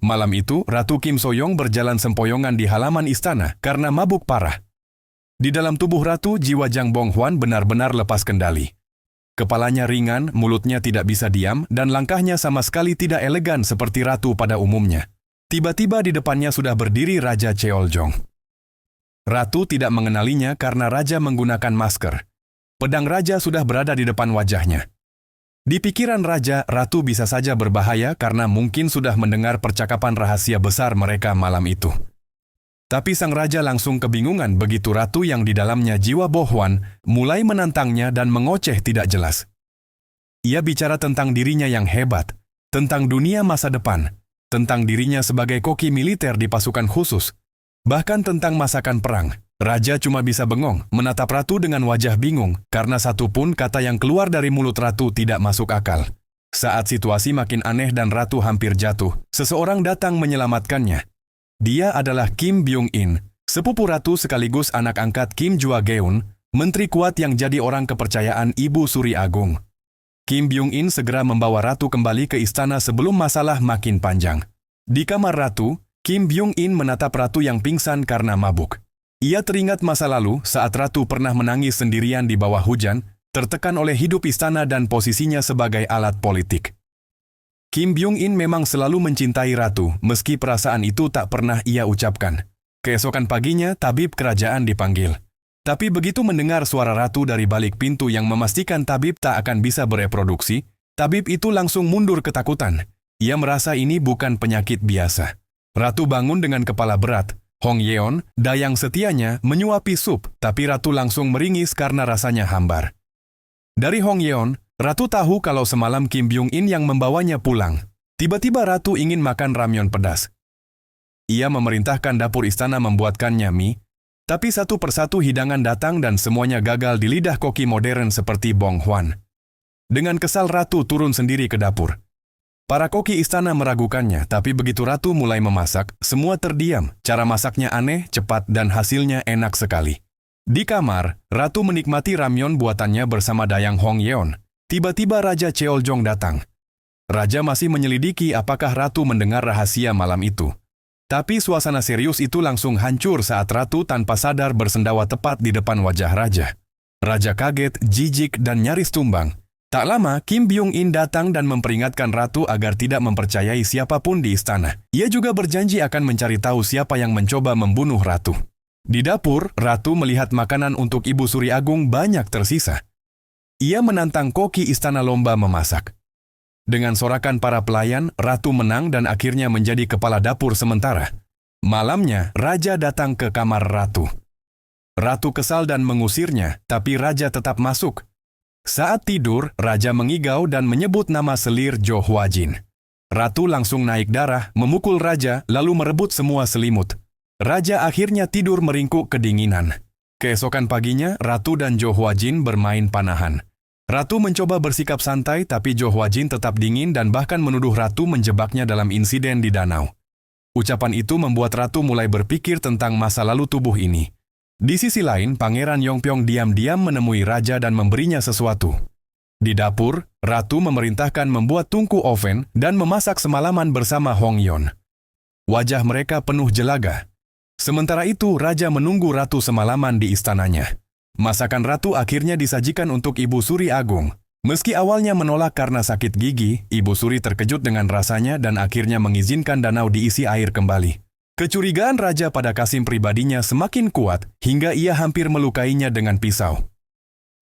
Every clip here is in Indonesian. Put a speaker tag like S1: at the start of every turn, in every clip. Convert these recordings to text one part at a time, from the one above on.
S1: Malam itu, Ratu Kim Soyong berjalan sempoyongan di halaman istana karena mabuk parah. Di dalam tubuh Ratu, jiwa Jang Bonghwan benar-benar lepas kendali. Kepalanya ringan, mulutnya tidak bisa diam, dan langkahnya sama sekali tidak elegan seperti ratu pada umumnya. Tiba-tiba di depannya sudah berdiri Raja Cheoljong. Ratu tidak mengenalinya karena raja menggunakan masker. Pedang raja sudah berada di depan wajahnya. Di pikiran raja, ratu bisa saja berbahaya karena mungkin sudah mendengar percakapan rahasia besar mereka malam itu. Tapi sang raja langsung kebingungan begitu ratu yang di dalamnya jiwa Bohwan mulai menantangnya dan mengoceh tidak jelas. Ia bicara tentang dirinya yang hebat, tentang dunia masa depan, tentang dirinya sebagai koki militer di pasukan khusus, bahkan tentang masakan perang. Raja cuma bisa bengong, menatap ratu dengan wajah bingung, karena satu pun kata yang keluar dari mulut ratu tidak masuk akal. Saat situasi makin aneh dan ratu hampir jatuh, seseorang datang menyelamatkannya. Dia adalah Kim Byung-in, sepupu ratu sekaligus anak angkat Kim Jua-geun, menteri kuat yang jadi orang kepercayaan Ibu Suri Agung. Kim Byung-in segera membawa ratu kembali ke istana sebelum masalah makin panjang. Di kamar ratu, Kim Byung-in menatap ratu yang pingsan karena mabuk. Ia teringat masa lalu saat ratu pernah menangis sendirian di bawah hujan, tertekan oleh hidup istana dan posisinya sebagai alat politik. Kim Byung-in memang selalu mencintai ratu, meski perasaan itu tak pernah ia ucapkan. Keesokan paginya, tabib kerajaan dipanggil. Tapi begitu mendengar suara ratu dari balik pintu yang memastikan tabib tak akan bisa bereproduksi, tabib itu langsung mundur ketakutan. Ia merasa ini bukan penyakit biasa. Ratu bangun dengan kepala berat. Hong Yeon, dayang setianya, menyuapi sup, tapi ratu langsung meringis karena rasanya hambar. Dari Hong Yeon, ratu tahu kalau semalam Kim Byung-in yang membawanya pulang. Tiba-tiba ratu ingin makan ramyeon pedas. Ia memerintahkan dapur istana membuatkannya mie, tapi satu persatu hidangan datang dan semuanya gagal di lidah koki modern seperti Bonghwan. Dengan kesal ratu turun sendiri ke dapur. Para koki istana meragukannya, tapi begitu ratu mulai memasak, semua terdiam. Cara masaknya aneh, cepat, dan hasilnya enak sekali. Di kamar, ratu menikmati ramyeon buatannya bersama dayang Hong Yeon. Tiba-tiba Raja Cheoljong datang. Raja masih menyelidiki apakah ratu mendengar rahasia malam itu. Tapi suasana serius itu langsung hancur saat ratu tanpa sadar bersendawa tepat di depan wajah raja. Raja kaget, jijik, dan nyaris tumbang. Tak lama, Kim Byung-in datang dan memperingatkan ratu agar tidak mempercayai siapapun di istana. Ia juga berjanji akan mencari tahu siapa yang mencoba membunuh ratu. Di dapur, ratu melihat makanan untuk Ibu Suri Agung banyak tersisa. Ia menantang koki istana lomba memasak. Dengan sorakan para pelayan, ratu menang dan akhirnya menjadi kepala dapur sementara. Malamnya, raja datang ke kamar ratu. Ratu kesal dan mengusirnya, tapi raja tetap masuk. Saat tidur, raja mengigau dan menyebut nama selir Jo Hwa-jin. Ratu langsung naik darah, memukul raja, lalu merebut semua selimut. Raja akhirnya tidur meringkuk kedinginan. Keesokan paginya, ratu dan Jo Hwa-jin bermain panahan. Ratu mencoba bersikap santai, tapi Jo Hwa-jin tetap dingin dan bahkan menuduh ratu menjebaknya dalam insiden di danau. Ucapan itu membuat ratu mulai berpikir tentang masa lalu tubuh ini. Di sisi lain, Pangeran Yongpyong diam-diam menemui raja dan memberinya sesuatu. Di dapur, ratu memerintahkan membuat tungku oven dan memasak semalaman bersama Hong Yeon. Wajah mereka penuh jelaga. Sementara itu, raja menunggu ratu semalaman di istananya. Masakan ratu akhirnya disajikan untuk Ibu Suri Agung. Meski awalnya menolak karena sakit gigi, Ibu Suri terkejut dengan rasanya dan akhirnya mengizinkan danau diisi air kembali. Kecurigaan raja pada Kasim pribadinya semakin kuat hingga ia hampir melukainya dengan pisau.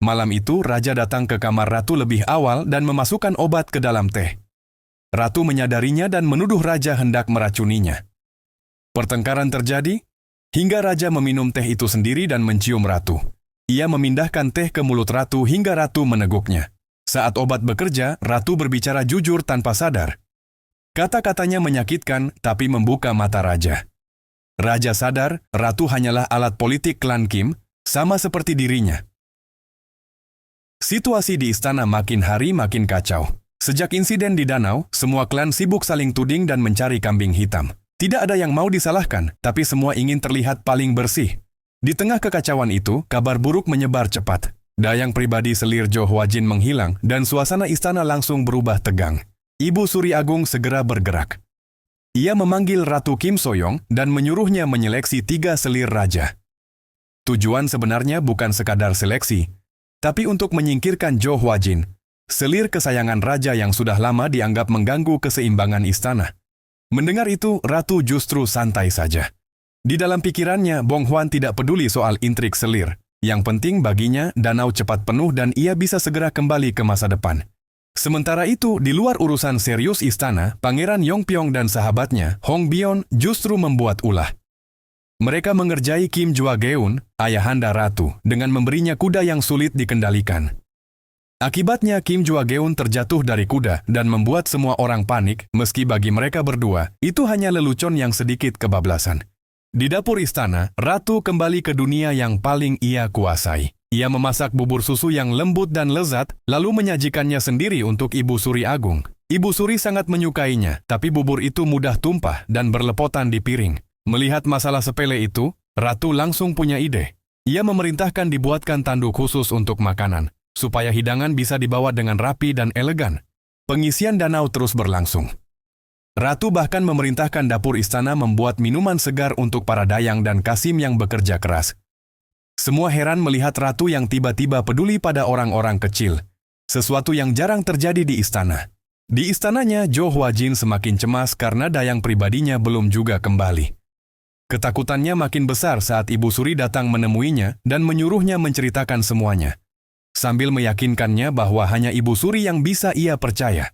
S1: Malam itu, raja datang ke kamar ratu lebih awal dan memasukkan obat ke dalam teh. Ratu menyadarinya dan menuduh raja hendak meracuninya. Pertengkaran terjadi hingga raja meminum teh itu sendiri dan mencium ratu. Ia memindahkan teh ke mulut ratu hingga ratu meneguknya. Saat obat bekerja, ratu berbicara jujur tanpa sadar. Kata-katanya menyakitkan, tapi membuka mata raja. Raja sadar, ratu hanyalah alat politik klan Kim, sama seperti dirinya. Situasi di istana makin hari makin kacau. Sejak insiden di danau, semua klan sibuk saling tuding dan mencari kambing hitam. Tidak ada yang mau disalahkan, tapi semua ingin terlihat paling bersih. Di tengah kekacauan itu, kabar buruk menyebar cepat. Dayang pribadi selir Jo Hwa-jin menghilang dan suasana istana langsung berubah tegang. Ibu Suri Agung segera bergerak. Ia memanggil Ratu Kim Soyong dan menyuruhnya menyeleksi 3 selir raja. Tujuan sebenarnya bukan sekadar seleksi, tapi untuk menyingkirkan Jo Hwajin, selir kesayangan raja yang sudah lama dianggap mengganggu keseimbangan istana. Mendengar itu, Ratu justru santai saja. Di dalam pikirannya, Bong Hwan tidak peduli soal intrik selir. Yang penting baginya, danau cepat penuh dan ia bisa segera kembali ke masa depan. Sementara itu, di luar urusan serius istana, Pangeran Yongpyong dan sahabatnya, Hong Byon, justru membuat ulah. Mereka mengerjai Kim Jwa-geun, ayahanda ratu, dengan memberinya kuda yang sulit dikendalikan. Akibatnya, Kim Jwa-geun terjatuh dari kuda dan membuat semua orang panik, meski bagi mereka berdua, itu hanya lelucon yang sedikit kebablasan. Di dapur istana, Ratu kembali ke dunia yang paling ia kuasai. Ia memasak bubur susu yang lembut dan lezat, lalu menyajikannya sendiri untuk Ibu Suri Agung. Ibu Suri sangat menyukainya, tapi bubur itu mudah tumpah dan berlepotan di piring. Melihat masalah sepele itu, Ratu langsung punya ide. Ia memerintahkan dibuatkan tanduk khusus untuk makanan, supaya hidangan bisa dibawa dengan rapi dan elegan. Pengisian danau terus berlangsung. Ratu bahkan memerintahkan dapur istana membuat minuman segar untuk para dayang dan kasim yang bekerja keras. Semua heran melihat Ratu yang tiba-tiba peduli pada orang-orang kecil, sesuatu yang jarang terjadi di istana. Di istananya, Jo Hwajin semakin cemas karena dayang pribadinya belum juga kembali. Ketakutannya makin besar saat Ibu Suri datang menemuinya dan menyuruhnya menceritakan semuanya, sambil meyakinkannya bahwa hanya Ibu Suri yang bisa ia percaya.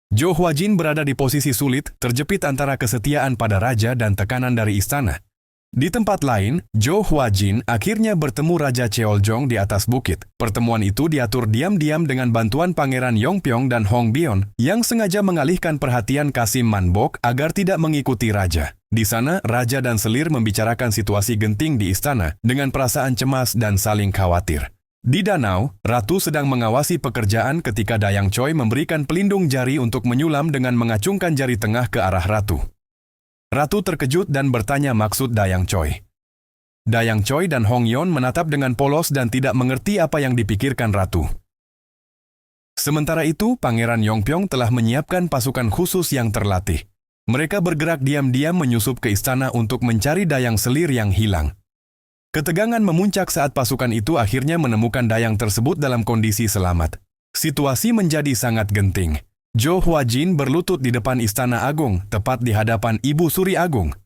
S1: Jo Hwajin berada di posisi sulit, terjepit antara kesetiaan pada raja dan tekanan dari istana. Di tempat lain, Jo Hwajin akhirnya bertemu Raja Cheoljong di atas bukit. Pertemuan itu diatur diam-diam dengan bantuan Pangeran Yongpyong dan Hong Byon, yang sengaja mengalihkan perhatian Kasim Manbok agar tidak mengikuti raja. Di sana, raja dan selir membicarakan situasi genting di istana dengan perasaan cemas dan saling khawatir. Di danau, Ratu sedang mengawasi pekerjaan ketika Dayang Choi memberikan pelindung jari untuk menyulam dengan mengacungkan jari tengah ke arah Ratu. Ratu terkejut dan bertanya maksud Dayang Choi. Dayang Choi dan Hong Yon menatap dengan polos dan tidak mengerti apa yang dipikirkan Ratu. Sementara itu, Pangeran Yongpyong telah menyiapkan pasukan khusus yang terlatih. Mereka bergerak diam-diam menyusup ke istana untuk mencari dayang selir yang hilang. Ketegangan memuncak saat pasukan itu akhirnya menemukan dayang tersebut dalam kondisi selamat. Situasi menjadi sangat genting. Jo Hwajin berlutut di depan Istana Agung, tepat di hadapan Ibu Suri Agung.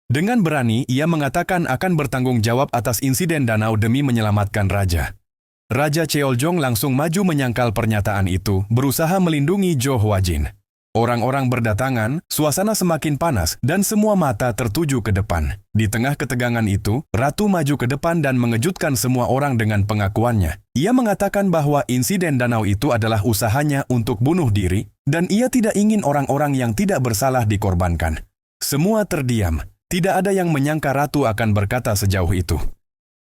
S1: Dengan berani, ia mengatakan akan bertanggung jawab atas insiden danau demi menyelamatkan raja. Raja Cheoljong langsung maju menyangkal pernyataan itu, berusaha melindungi Jo Hwajin. Orang-orang berdatangan, suasana semakin panas, dan semua mata tertuju ke depan. Di tengah ketegangan itu, Ratu maju ke depan dan mengejutkan semua orang dengan pengakuannya. Ia mengatakan bahwa insiden danau itu adalah usahanya untuk bunuh diri, dan ia tidak ingin orang-orang yang tidak bersalah dikorbankan. Semua terdiam. Tidak ada yang menyangka Ratu akan berkata sejauh itu.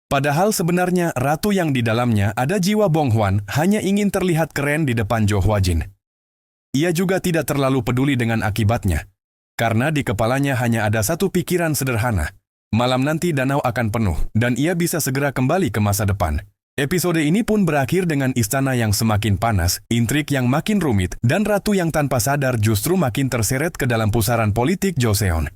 S1: Padahal sebenarnya Ratu yang di dalamnya ada jiwa Bong Hwan hanya ingin terlihat keren di depan Jo Hwajin. Ia juga tidak terlalu peduli dengan akibatnya, karena di kepalanya hanya ada satu pikiran sederhana. Malam nanti danau akan penuh, dan ia bisa segera kembali ke masa depan. Episode ini pun berakhir dengan istana yang semakin panas, intrik yang makin rumit, dan Ratu yang tanpa sadar justru makin terseret ke dalam pusaran politik Joseon.